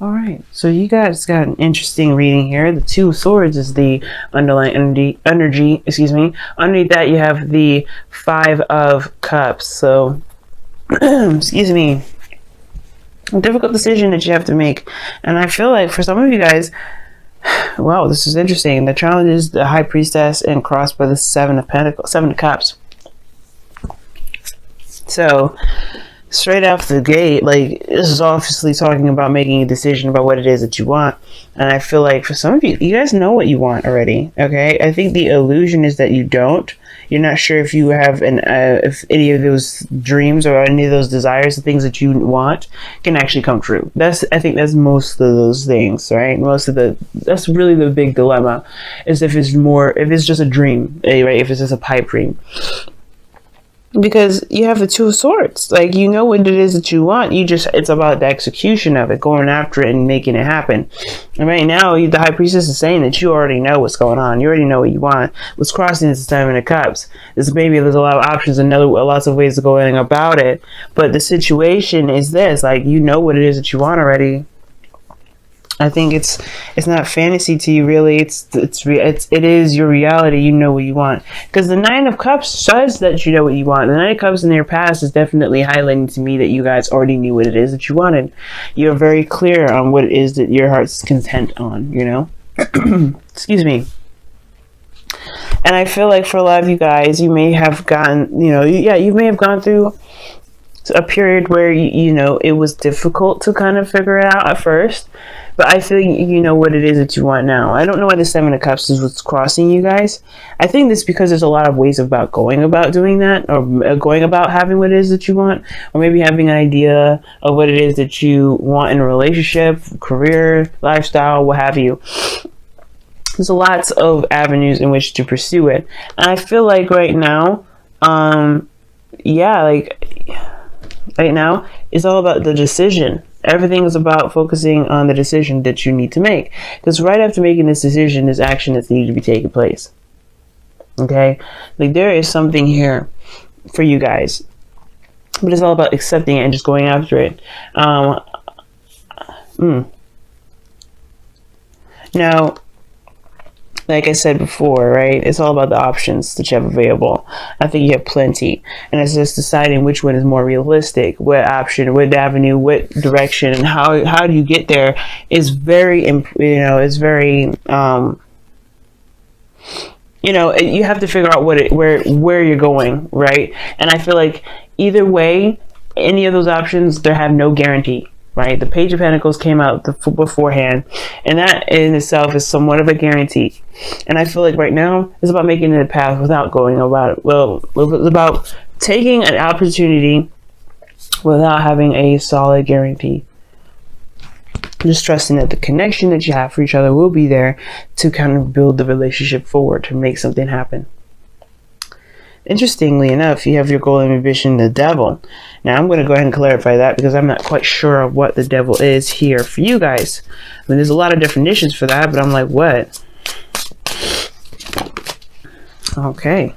All right, so you guys got an interesting reading here. The Two of Swords is the underlying energy. Excuse me. Underneath that, you have the Five of Cups. So, excuse me, a difficult decision that you have to make. And I feel like for some of you guys, wow, this is interesting. The challenge is the High Priestess and crossed by the Seven of Pentacles, Seven of Cups. So, straight off the gate, like, this is obviously talking about making a decision about what it is that you want. And I feel like for some of you, you guys know what you want already. Okay, I think the illusion is that you don't. You're not sure if you have if any of those dreams or any of those desires, the things that you want, can actually come true. I think that's most of those things, right? That's really the big dilemma, is if it's just a dream, right? If it's just a pipe dream. Because you have the Two of Swords, like, you know what it is that you want. It's about the execution of it, going after it and making it happen. And right now, the High Priestess is saying that you already know what's going on. You already know what you want. What's crossing is the Seven of Cups. There's a lot of options and lots of ways of going about it. But the situation is this: like, you know what it is that you want already. I think it's not fantasy to you, really. It is your reality. You know what you want, because the Nine of Cups says that you know what you want. The Nine of Cups in your past is definitely highlighting to me that you guys already knew what it is that you wanted. You're very clear on what it is that your heart's content on, you know. Excuse me. And I feel like for a lot of you guys, you may have gotten, you may have gone through a period where it was difficult to kind of figure it out at first. But I feel you know what it is that you want now. I don't know why the Seven of Cups is what's crossing you guys. I think this because there's a lot of ways about going about doing that, or going about having what it is that you want, or maybe having an idea of what it is that you want in a relationship, career, lifestyle, what have you. There's lots of avenues in which to pursue it. And I feel like right now, right now, it's all about the decision. Everything is about focusing on the decision that you need to make. Because right after making this decision, there's action that's needed to be taking place. Okay? Like, there is something here for you guys. But it's all about accepting it and just going after it. Now, like I said before, right? It's all about the options that you have available. I think you have plenty. And it's just deciding which one is more realistic, what option, what avenue, what direction, and how do you get there is very, you have to figure out where you're going, right? And I feel like either way, any of those options, they have no guarantee. Right, the Page of Pentacles came out beforehand, and that in itself is somewhat of a guarantee. And I feel like right now it's about making it a path without going about it. Well, it's about taking an opportunity without having a solid guarantee. Just trusting that the connection that you have for each other will be there to kind of build the relationship forward, to make something happen. Interestingly enough, you have your goal and ambition, the Devil. Now, I'm going to go ahead and clarify that because I'm not quite sure of what the Devil is here for you guys. I mean, there's a lot of definitions for that, but I'm like, what? Okay.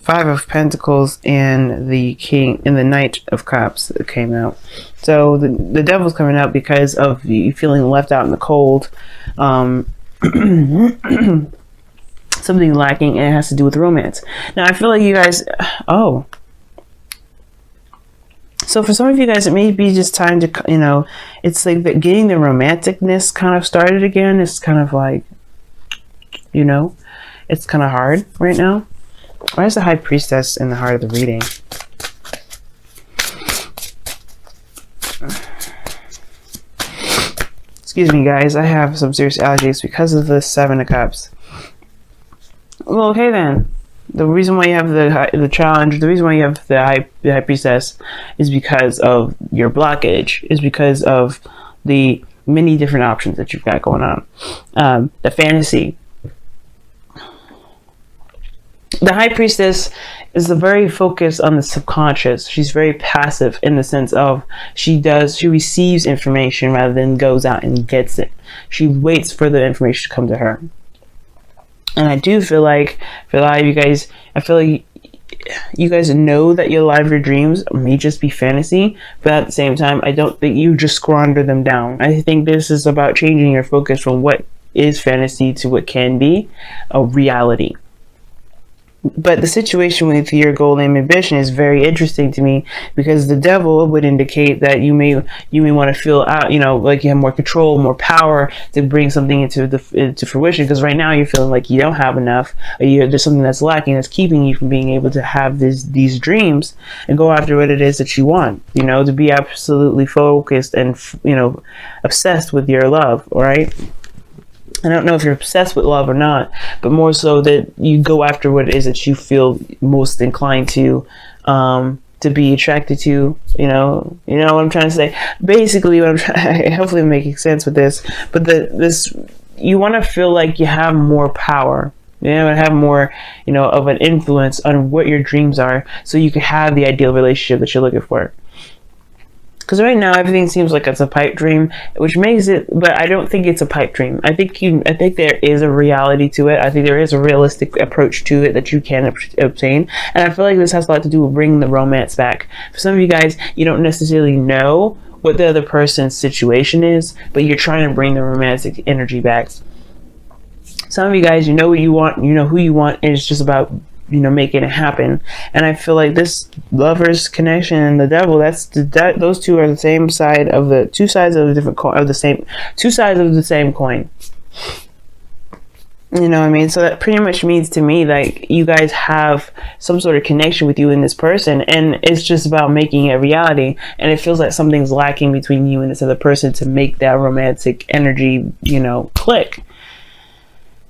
Five of Pentacles and the King and the Knight of Cups that came out. So the Devil's coming out because of you feeling left out in the cold. Something lacking, and it has to do with romance. Now, I feel like you guys, so for some of you guys, it may be just time to, it's like getting the romanticness kind of started again. It's kind of like, it's kind of hard right now. Why is the High Priestess in the heart of the reading? Excuse me, guys. I have some serious allergies because of the Seven of Cups. Well, okay then. The reason why you have the challenge, the reason why you have the High Priestess is because of your blockage, is because of the many different options that you've got going on. The fantasy. The High Priestess is very focused on the subconscious. She's very passive in the sense of she receives information rather than goes out and gets it. She waits for the information to come to her. And I do feel like, for a lot of you guys, I feel like you guys know that a lot of your dreams may just be fantasy, but at the same time, I don't think you just squander them down. I think this is about changing your focus from what is fantasy to what can be a reality. But the situation with your goal and ambition is very interesting to me, because the devil would indicate that you may want to feel out, like you have more control, more power to bring something into fruition. Because right now you're feeling like you don't have enough, or there's something that's lacking, that's keeping you from being able to have these dreams and go after what it is that you want. To be absolutely focused and obsessed with your love. All right. I don't know if you're obsessed with love or not, but more so that you go after what it is that you feel most inclined to be attracted to. You know what I'm trying to say. Basically, what I'm trying, hopefully I'm making sense with this. But you want to feel like you have more power. And have more, of an influence on what your dreams are, so you can have the ideal relationship that you're looking for. Because right now everything seems like it's a pipe dream, which makes it, but I don't think it's a pipe dream. I think there is a reality to it. I think there is a realistic approach to it that you can obtain. And I feel like this has a lot to do with bringing the romance back. For some of you guys, you don't necessarily know what the other person's situation is, but you're trying to bring the romantic energy back. Some of you guys, you know what you want, you know who you want, and it's just about making it happen. And I feel like this lovers connection and the devil, those two are the same side of the two sides of the different coin, of the same two sides of the same coin. You know what I mean? So that pretty much means to me like you guys have some sort of connection with you and this person, and it's just about making it reality. And it feels like something's lacking between you and this other person to make that romantic energy, click.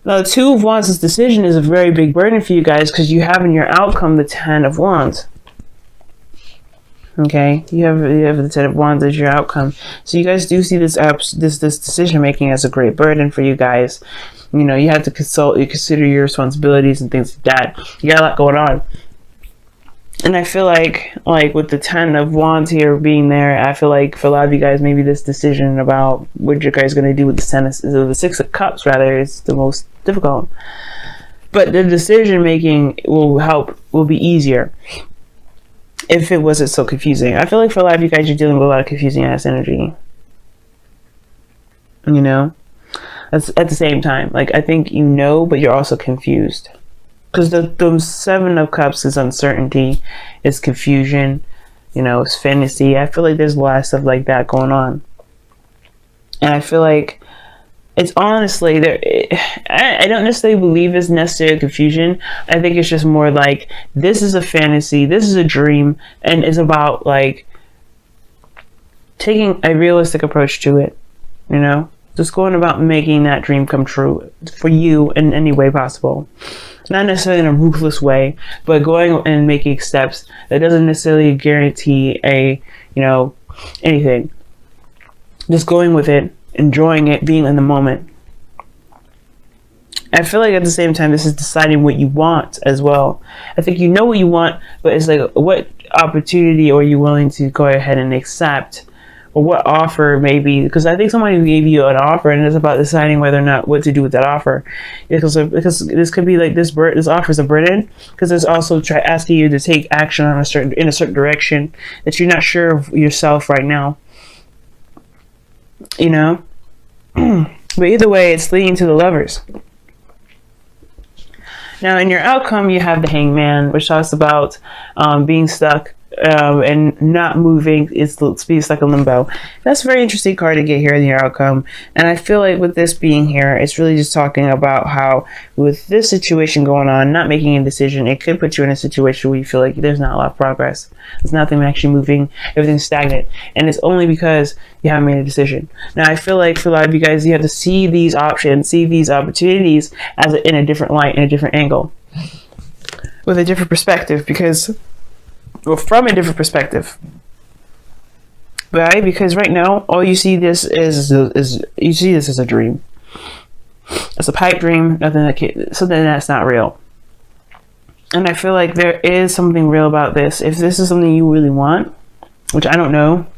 Now, the Two of Wands' decision is a very big burden for you guys, because you have in your outcome the Ten of Wands. Okay, you have the Ten of Wands as your outcome. So you guys do see this decision making as a great burden for you guys. You have to consider your responsibilities and things like that. You got a lot going on. And I feel like with the Ten of Wands here being there, I feel like for a lot of you guys, maybe this decision about what you guys going to do with the Six of Cups, rather, is the most difficult. But the decision making will be easier if it wasn't so confusing. I feel like for a lot of you guys, you're dealing with a lot of confusing ass energy. That's at the same time. Like, I think but you're also confused. Because the Seven of Cups is uncertainty, it's confusion, it's fantasy. I feel like there's a lot of stuff like that going on. And I feel like it's honestly, I don't necessarily believe it's necessarily confusion. I think it's just more like, this is a fantasy, this is a dream, and it's about like taking a realistic approach to it, just going about making that dream come true for you in any way possible. Not necessarily in a ruthless way, but going and making steps that doesn't necessarily guarantee anything. Just going with it, enjoying it, being in the moment. I feel like at the same time, this is deciding what you want as well. I think you know what you want, but it's like, what opportunity are you willing to go ahead and accept? Or what offer maybe, because I think somebody gave you an offer and it's about deciding whether or not what to do with that offer. Because this could be like this offer is a burden, because it's also asking you to take action in a certain direction that you're not sure of yourself right now. But either way, it's leading to the Lovers. Now, in your outcome, you have the Hangman, which talks about being stuck. And not moving, is being stuck in limbo. That's a very interesting card to get here in your outcome. And I feel like with this being here, it's really just talking about how with this situation going on, not making a decision, it could put you in a situation where you feel like there's not a lot of progress. There's nothing actually moving. Everything's stagnant. And it's only because you haven't made a decision. Now, I feel like for a lot of you guys, you have to see these options, see these opportunities in a different light, in a different angle, with a different perspective, from a different perspective, right? Because right now, all you see this is you see this as a dream. It's a pipe dream, something that's not real. And I feel like there is something real about this. If this is something you really want, which I don't know,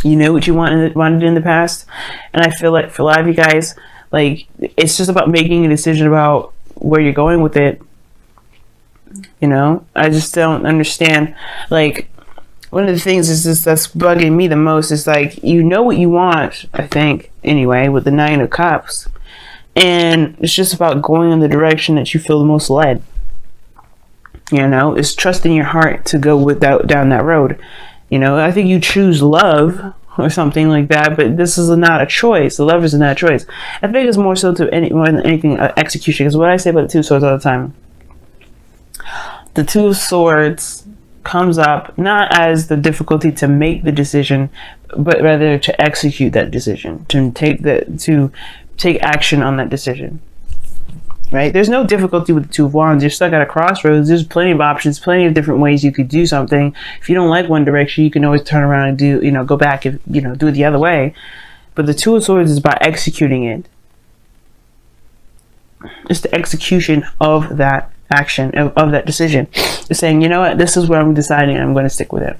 you know what you wanted in the past, and I feel like for a lot of you guys, like it's just about making a decision about where you're going with it. You know, I just don't understand. Like, one of the things is this that's bugging me the most is like, you know what you want, I think, anyway, with the Nine of Cups. And it's just about going in the direction that you feel the most led. You know, it's trusting your heart to go down that road. You know, I think you choose love or something like that, but this is not a choice. The love is not a choice. I think it's more so more than anything execution. Because what I say about the Two of Swords all the time, the Two of Swords comes up not as the difficulty to make the decision, but rather to execute that decision, to take action on that decision. Right? There's no difficulty with the Two of Wands. You're stuck at a crossroads. There's plenty of options, plenty of different ways you could do something. If you don't like one direction, you can always turn around and do, go back and, do it the other way. But the Two of Swords is about executing it. It's the execution of that action, of that decision. It's saying, you know what, this is where I'm deciding, I'm going to stick with it.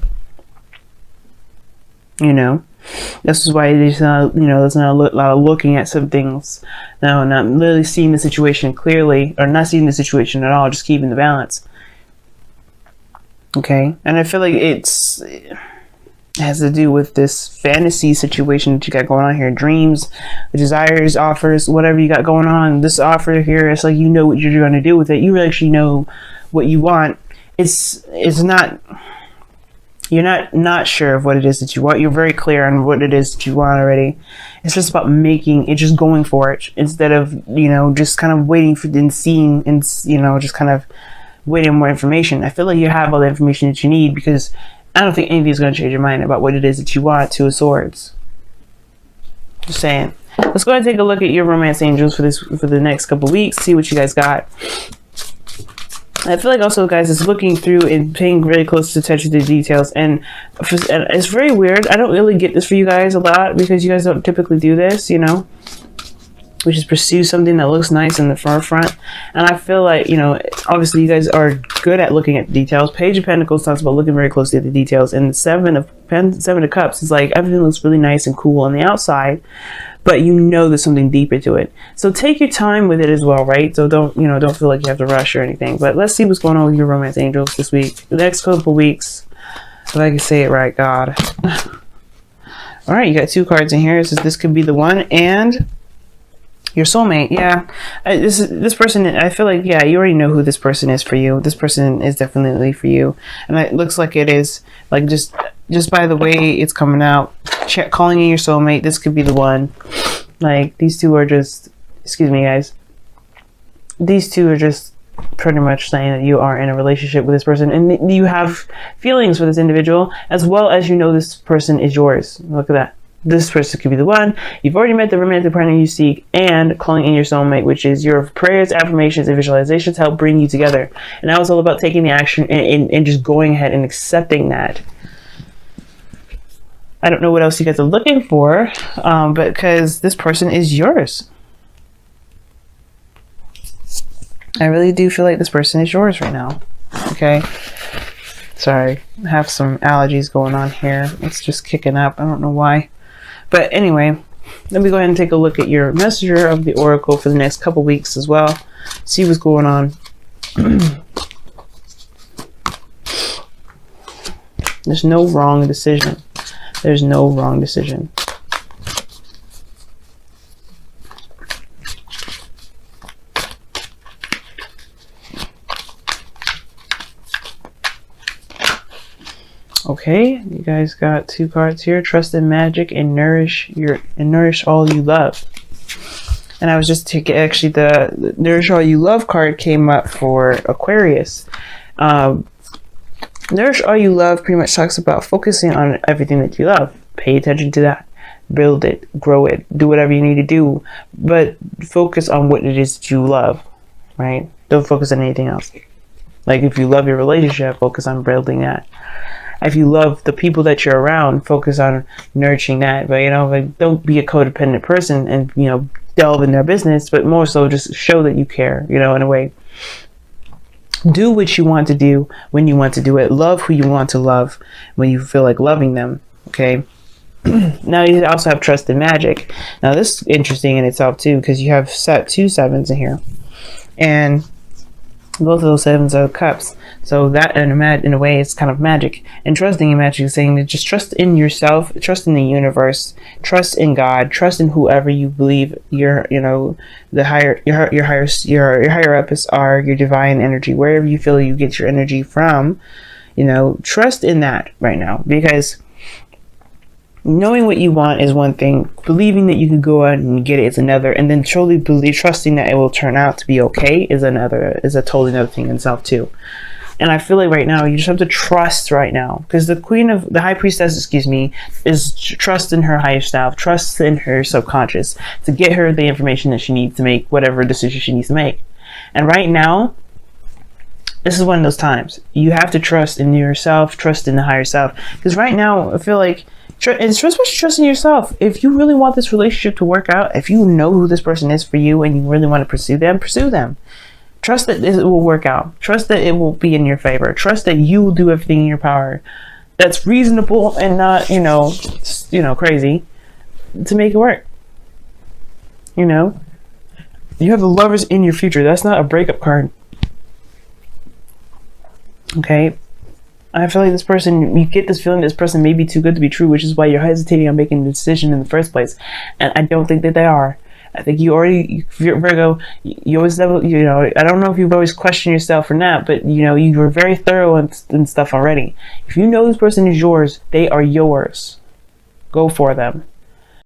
This is why there's not, there's not a lot of looking at some things. No, not really seeing the situation clearly, or not seeing the situation at all, just keeping the balance. Okay, and I feel like it has to do with this fantasy situation that you got going on here. Dreams, desires, offers, whatever you got going on. This offer here, it's like, you know what you're going to do with it. You actually know what you want. It's not... You're not sure of what it is that you want. You're very clear on what it is that you want already. It's just about just going for it instead of, just kind of waiting for and seeing and, just kind of waiting for more information. I feel like you have all the information that you need, because I don't think anything's going to change your mind about what it is that you want. Two of Swords. Just saying. Let's go ahead and take a look at your romance angels for the next couple weeks. See what you guys got. I feel like also, guys, it's looking through and paying really close attention to the details. And it's very weird. I don't really get this for you guys a lot, because you guys don't typically do this, which is pursue something that looks nice in the forefront. And I feel like, obviously you guys are good at looking at the details. Page of Pentacles talks about looking very closely at the details. And the Seven of Cups is like, everything looks really nice and cool on the outside, but there's something deeper to it. So take your time with it as well, right? So don't feel like you have to rush or anything. But let's see what's going on with your romance angels this week. The next couple weeks, if I can say it right, God. All right, you got two cards in here. So this could be the one, and your soulmate. Yeah, this person, I feel like, yeah, you already know who this person is for you. This person is definitely for you. And it looks like it is, like, just by the way it's coming out. Calling in your soulmate. This could be the one. Like, these two are just, excuse me, guys. These two are just pretty much saying that you are in a relationship with this person, and you have feelings for this individual, as well as this person is yours. Look at that. This person could be the one. You've already met the romantic partner you seek, and calling in your soulmate, which is your prayers, affirmations, and visualizations help bring you together. And that was all about taking the action and just going ahead and accepting that. I don't know what else you guys are looking for, but because this person is yours. I really do feel like this person is yours right now. Okay. Sorry. I have some allergies going on here. It's just kicking up. I don't know why. But anyway, let me go ahead and take a look at your messenger of the oracle for the next couple weeks as well. See what's going on. There's no wrong decision. There's no wrong decision. Okay, you guys got two cards here. Trust in magic and nourish all you love. And I was just taking, actually, the nourish all you love card came up for Aquarius. Nourish all you love pretty much talks about focusing on everything that you love. Pay attention to that. Build it, grow it, do whatever you need to do, but focus on what it is that you love, right? Don't focus on anything else. Like, if you love your relationship, focus on building that. If you love the people that you're around, focus on nurturing that. But like, don't be a codependent person and delve in their business, but more so just show that you care, in a way. Do what you want to do when you want to do it. Love who you want to love when you feel like loving them. Okay. Now you also have trust in magic. Now this is interesting in itself too, because you have two sevens in here, and Both of those sevens of cups. So that in a way is kind of magic. And trusting in magic is saying that just trust in yourself, trust in the universe, trust in God, trust in whoever you believe your, you know, the higher your higher ups are, your divine energy, wherever you feel you get your energy from, you know, trust in that right now, because knowing what you want is one thing, believing that you can go out and get it is another, and then truly trusting that it will turn out to be okay is a totally another thing in itself too. And I feel like right now you just have to trust right now, because the high priestess, excuse me, is trust in her higher self, trust in her subconscious to get her the information that she needs to make whatever decision she needs to make. And right now, this is one of those times you have to trust in yourself, trust in the higher self, because right now I feel like it's just trust in yourself. If you really want this relationship to work out, if you know who this person is for you and you really want to pursue them, pursue them. Trust that it will work out. Trust that it will be in your favor. Trust that you will do everything in your power that's reasonable and not, crazy to make it work. You know, you have the Lovers in your future. That's not a breakup card. Okay. I feel like this person, you get this feeling this person may be too good to be true, which is why you're hesitating on making the decision in the first place. And I don't think that they are. I think Virgo, you always, I don't know if you've always questioned yourself or not, but you were very thorough and stuff already. If you know this person is yours, they are yours. Go for them.